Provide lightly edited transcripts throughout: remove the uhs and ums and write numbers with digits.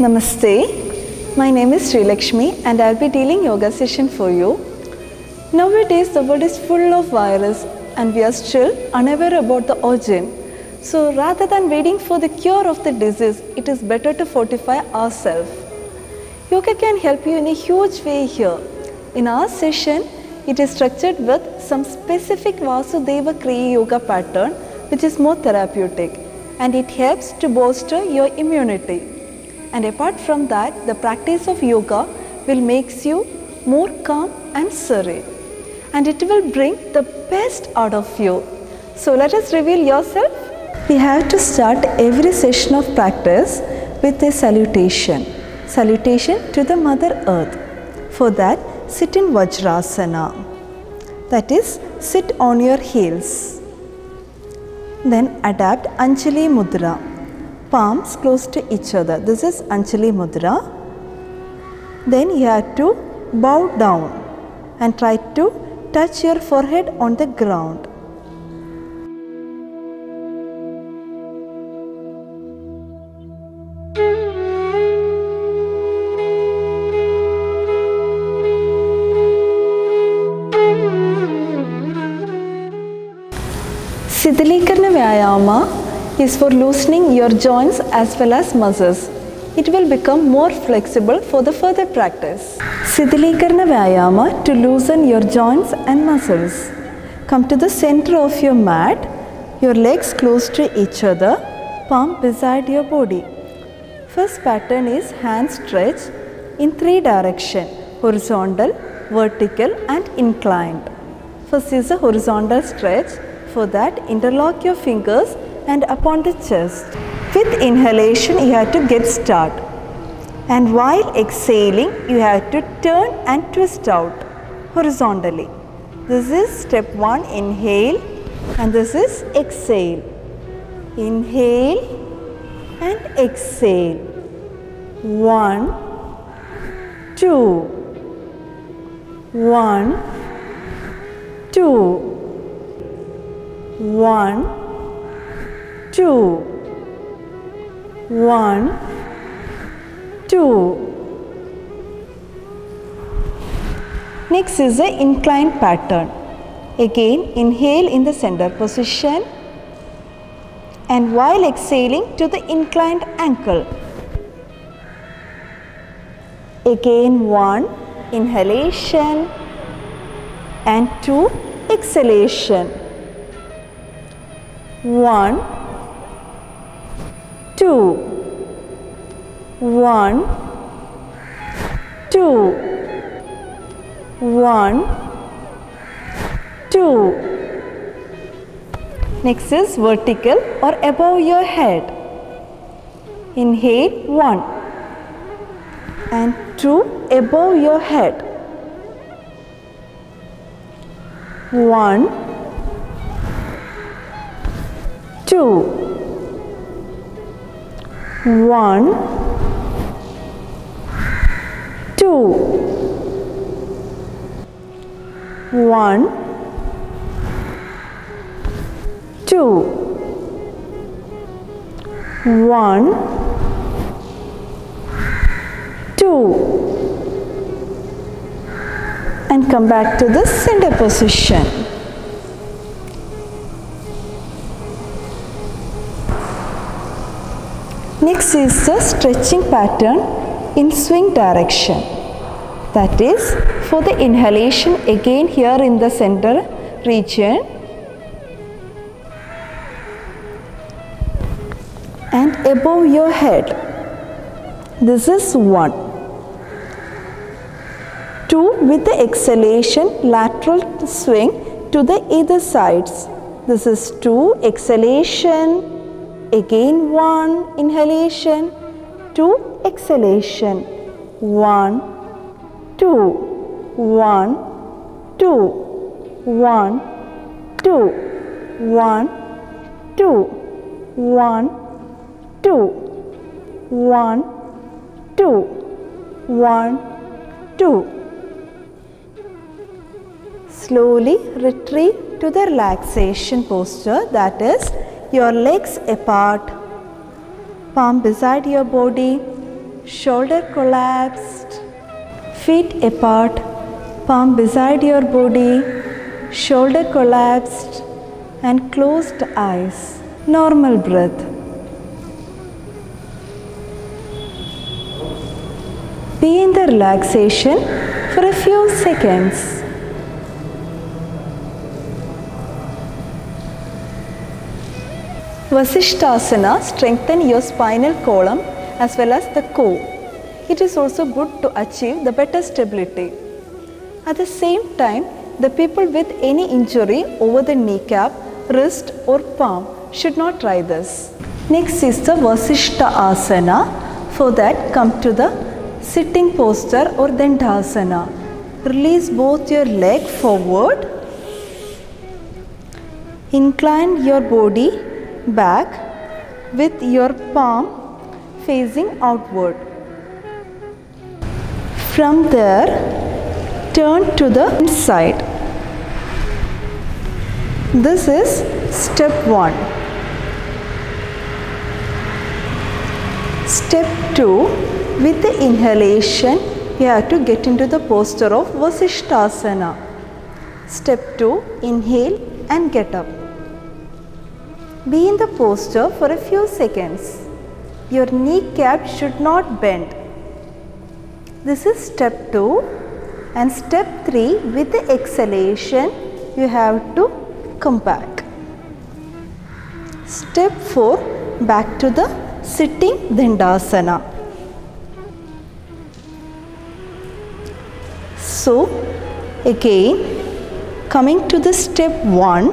Namaste, my name is Sri Lakshmi and I'll be dealing yoga session for you. Nowadays the world is full of virus and we are still unaware about the origin. So rather than waiting for the cure of the disease, it is better to fortify ourselves. Yoga can help you in a huge way here. In our session, it is structured with some specific Vasudeva Kriya Yoga pattern which is more therapeutic and it helps to bolster your immunity. And apart from that, the practice of yoga will make you more calm and serene. And it will bring the best out of you. So let us reveal yourself. We have to start every session of practice with a salutation. Salutation to the Mother Earth. For that, sit in Vajrasana. That is, sit on your heels. Then adapt Anjali Mudra. Palms close to each other. This is Anjali Mudra. Then you have to bow down and try to touch your forehead on the ground. Shidhalikarana Vyayama is for loosening your joints as well as muscles. It will become more flexible for the further practice. Shidhalikarana Vyayama to loosen your joints and muscles. Come to the center of your mat, your legs close to each other, palm beside your body. First pattern is hand stretch in 3 directions: horizontal, vertical and inclined. First is a horizontal stretch. For that, interlock your fingers and upon the chest. With inhalation, you have to get start. And while exhaling, you have to turn and twist out horizontally. This is step 1, inhale, and this is exhale. Inhale and exhale. 1, 2, 1, 2, 1, 2, 1, 2. Next is the inclined pattern. Again, inhale in the center position and while exhaling to the inclined ankle. Again 1, inhalation and 2, exhalation. 1, 2, 1, 2, 1, 2. Next is vertical or above your head. Inhale 1 and 2 above your head. 1, 2, 1, 2, 1, 2, 1, 2, and come back to the center position. Next is the stretching pattern in swing direction. That is, for the inhalation, again here in the center region and above your head. This is 1. 2 with the exhalation, lateral swing to the either sides. This is 2, exhalation. Again 1, inhalation, 2, exhalation, 1, 2, 1, 2, 1, 2, 1, 2, 1, 2, 1, 2, 1, 2. Slowly retreat to the relaxation posture, that is your legs apart, palm beside your body, shoulder collapsed, feet apart, palm beside your body, shoulder collapsed and closed eyes. Normal breath. Be in the relaxation for a few seconds. Vasishthasana strengthens your spinal column as well as the core. It is also good to achieve the better stability. At the same time, the people with any injury over the kneecap, wrist or palm should not try this. Next is the Vasishtha Asana. For that, come to the sitting posture or Dandasana. Release both your legs forward. Incline your body back with your palm facing outward. From there, turn to the inside. This is step 1. Step 2, with the inhalation, you have to get into the posture of Vasishthasana. Step 2, inhale and get up. Be in the posture for a few seconds. Your kneecap should not bend. This is step 2, and step 3, with the exhalation, you have to come back. Step 4, back to the sitting Dandasana. So, again, coming to the step 1,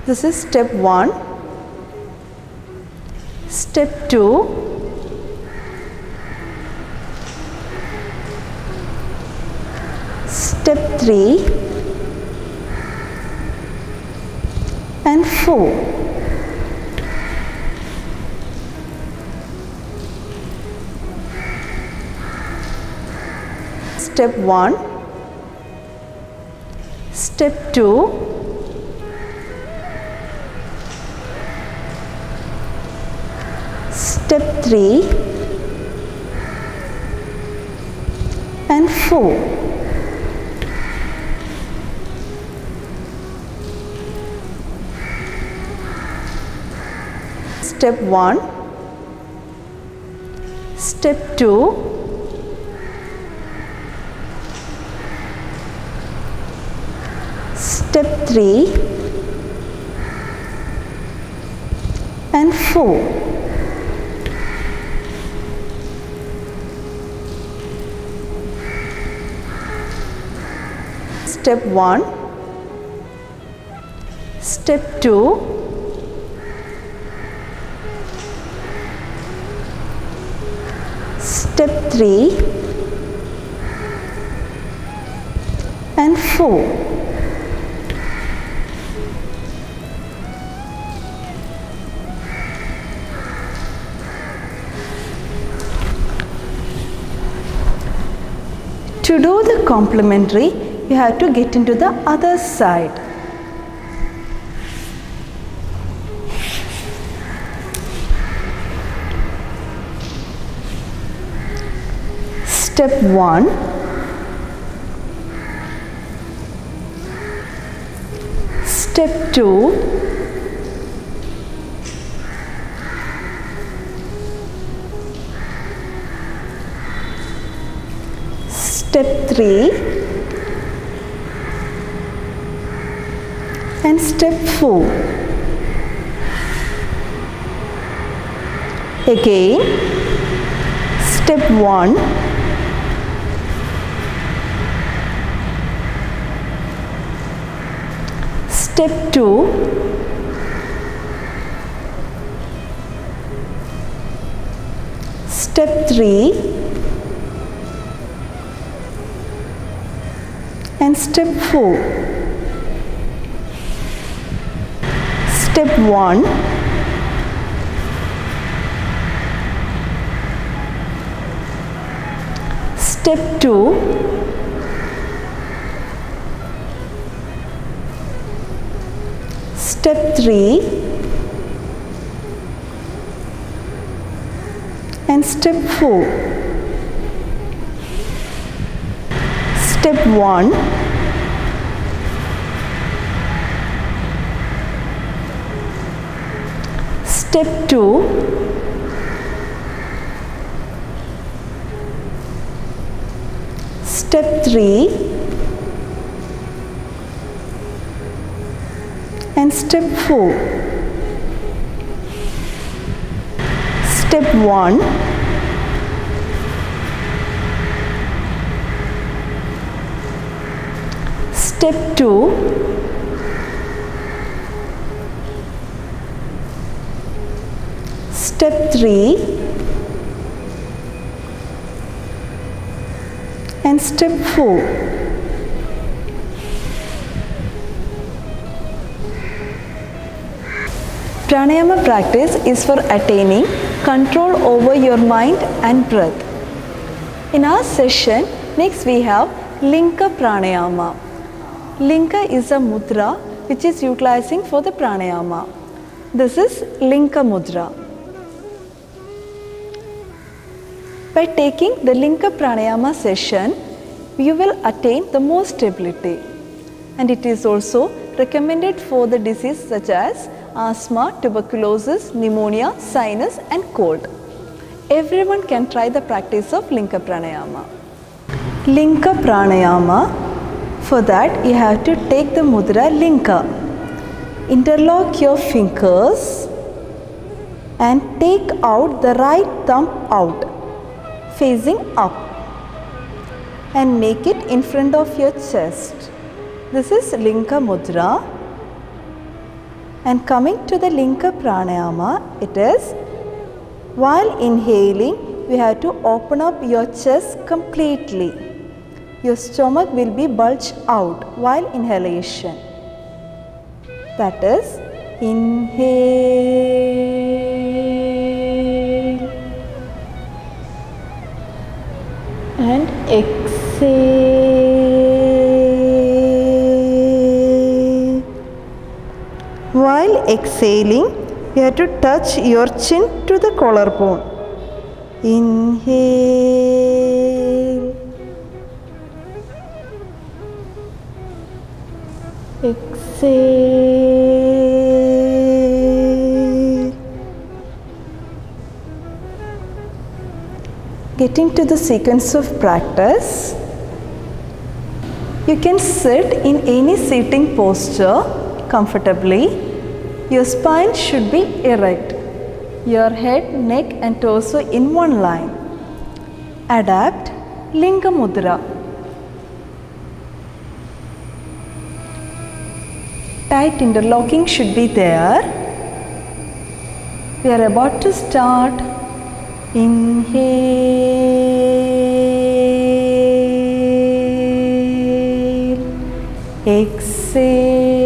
this is step 1, step 2, step 3 and 4. Step 1, step 2, step 3 and 4. Step 1, step 2, step 3 and 4. Step 1, step 2, step 3 and 4. To do the complementary, you have to get into the other side. Step 1, step 2, step 3 and step 4. Again, step 1, step 2, step 3 and step 4. Step 1, step 2, step 3 and And step 4. Step 1. Step 2. Step 3. And step 4. Step 1. Step 2. Step 3. And step 4. Pranayama practice is for attaining control over your mind and breath. In our session, next we have Linka Pranayama. Linka is a mudra which is utilizing for the pranayama. This is Linka Mudra. By taking the Linka Pranayama session, you will attain the more stability. And it is also recommended for the disease such as asthma, tuberculosis, pneumonia, sinus and cold. Everyone can try the practice of Linka Pranayama. Linka Pranayama, for that you have to take the mudra Linka. Interlock your fingers and take out the right thumb out, facing up, and make it in front of your chest. This is Linka Mudra. And coming to the Linka Pranayama, it is while inhaling, you have to open up your chest completely. Your stomach will be bulged out while inhalation. That is, inhale and exhale. While exhaling, you have to touch your chin to the collarbone. Inhale, exhale. Getting to the sequence of practice, you can sit in any sitting posture comfortably. Your spine should be erect. Your head, neck and torso in one line. Adapt Linka Mudra. Tight interlocking should be there. We are about to start. Inhale, exhale.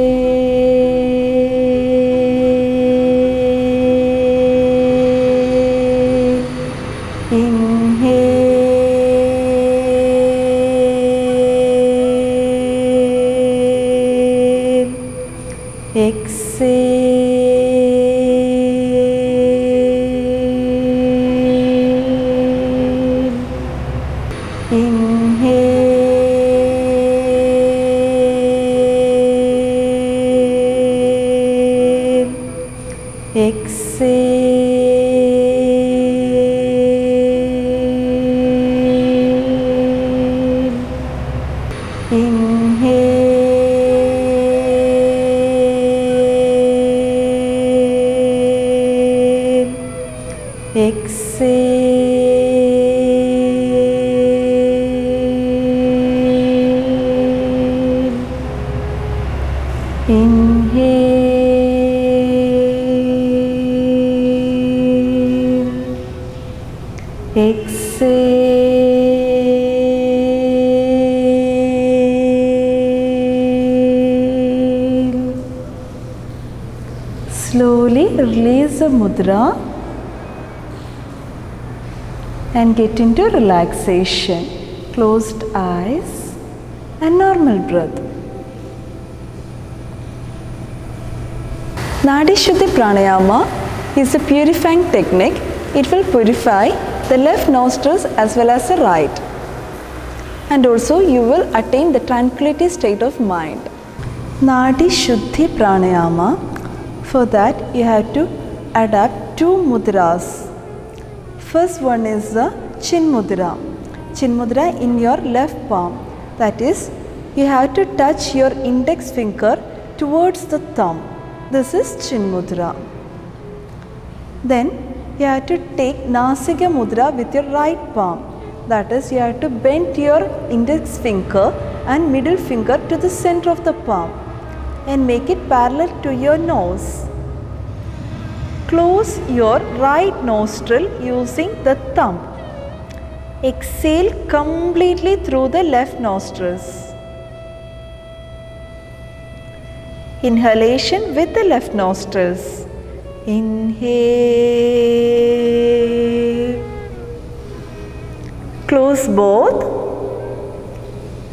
Slowly release the mudra and get into relaxation. Closed eyes and normal breath. Nadi Shuddhi Pranayama is a purifying technique. It will purify the left nostrils as well as the right. And also you will attain the tranquility state of mind. Nadi Shuddhi Pranayama. For that you have to adapt 2 mudras. First one is the Chin Mudra. Chin Mudra in your left palm. That is, you have to touch your index finger towards the thumb. This is Chin Mudra. Then you have to take Nasika Mudra with your right palm. That is, you have to bend your index finger and middle finger to the center of the palm and make it parallel to your nose. Close your right nostril using the thumb. Exhale completely through the left nostrils. Inhalation with the left nostrils. Inhale. Close both.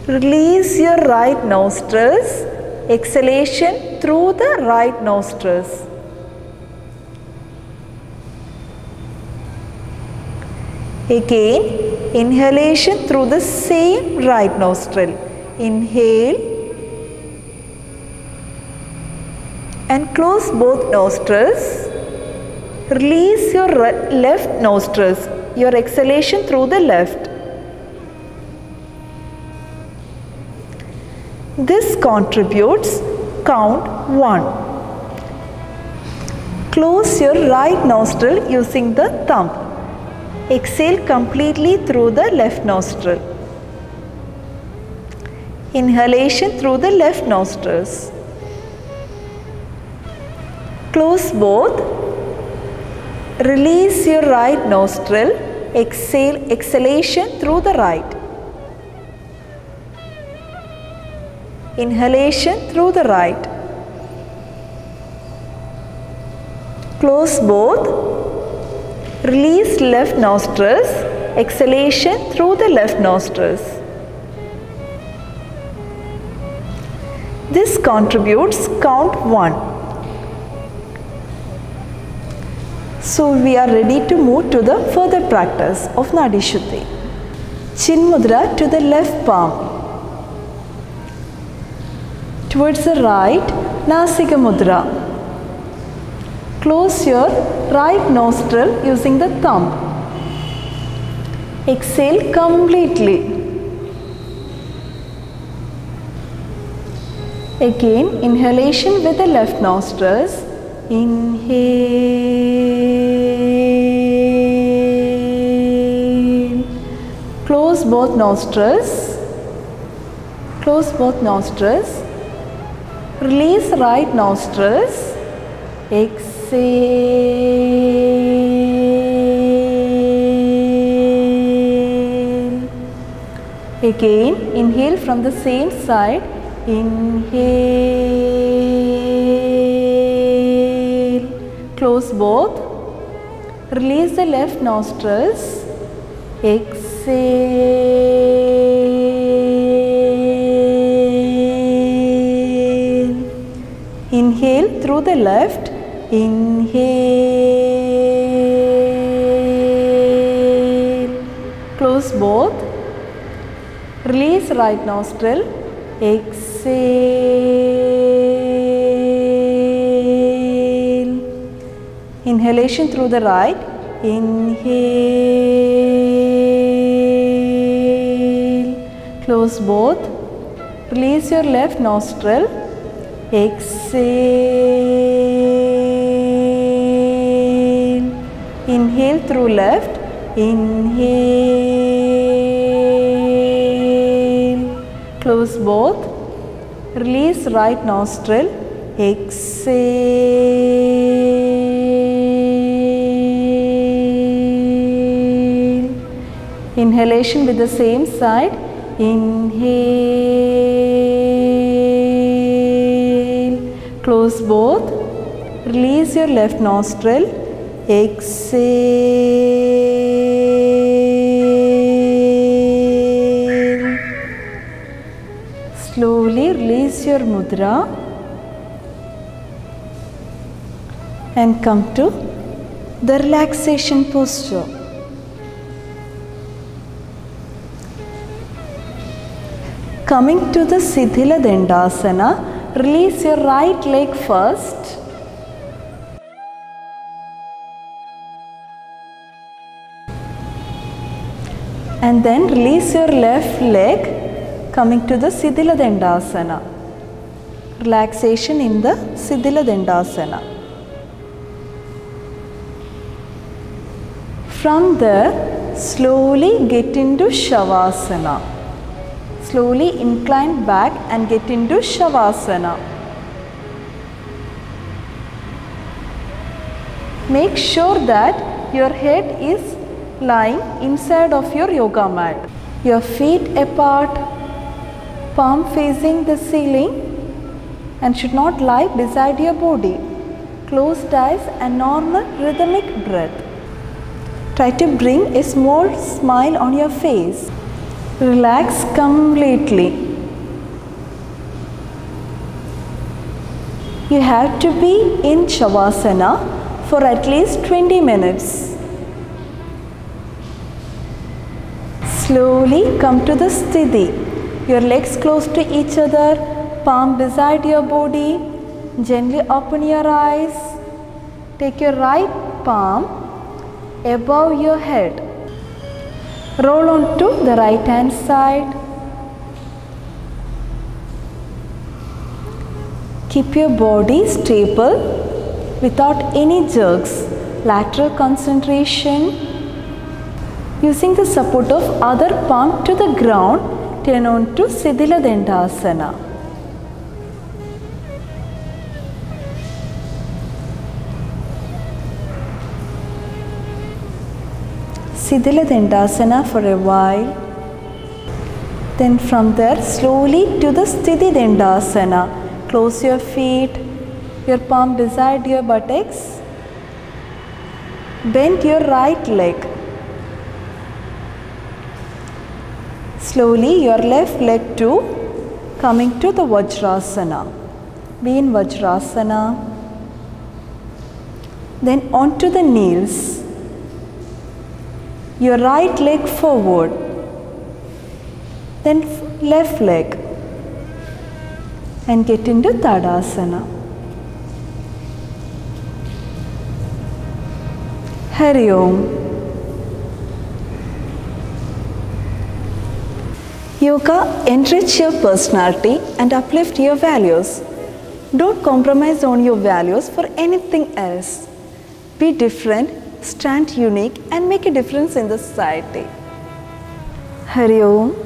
Release your right nostrils. Exhalation through the right nostrils. Again, inhalation through the same right nostril. Inhale and close both nostrils. Release your left nostrils. Your exhalation through the left. This contributes count 1. Close your right nostril using the thumb. Exhale completely through the left nostril. Inhalation through the left nostrils. Close both. Release your right nostril. Exhale, exhalation through the right. Inhalation through the right. Close both. Release left nostrils. Exhalation through the left nostrils. This contributes count 1. So we are ready to move to the further practice of Nadi Shuddhi. Chin Mudra to the left palm. Towards the right, Nasika Mudra. Close your right nostril using the thumb. Exhale completely. Again, inhalation with the left nostrils. Inhale. Close both nostrils. Close both nostrils. Release right nostrils. Exhale. Again, inhale from the same side. Inhale. Close both. Release the left nostrils. Exhale. Inhale through the left. Inhale. Close both. Release right nostril. Exhale. Inhalation through the right. Inhale. Close both. Release your left nostril. Exhale. Inhale through left. Inhale. Close both. Release right nostril. Exhale. Inhalation with the same side. Inhale. Close both. Release your left nostril. Exhale. Slowly release your mudra and come to the relaxation posture. Coming to the Sithila Dandasana, release your right leg first. And then release your left leg, coming to the Sithila Dandasana. Relaxation in the Sithila Dandasana. From there, slowly get into Shavasana. Slowly incline back and get into Shavasana. Make sure that your head is lying inside of your yoga mat. Your feet apart, palm facing the ceiling, and should not lie beside your body. Closed eyes and normal rhythmic breath. Try to bring a small smile on your face. Relax completely. You have to be in Shavasana for at least 20 minutes. Slowly come to the Sthiti. Your legs close to each other, palm beside your body. Gently open your eyes. Take your right palm above your head. Roll on to the right hand side. Keep your body stable without any jerks. Lateral concentration. Using the support of other palm to the ground, turn on to Sithila Dandasana. Sithila Dandasana for a while. Then from there, slowly to the Sthiti Dandasana. Close your feet, your palm beside your buttocks. Bend your right leg. Slowly your left leg too, coming to the Vajrasana. Be in Vajrasana. Then onto the knees. Your right leg forward. Then left leg. And get into Tadasana. Hari Om. Yoga enrich your personality and uplift your values. Don't compromise on your values for anything else. Be different, stand unique and make a difference in the society. Hari Om.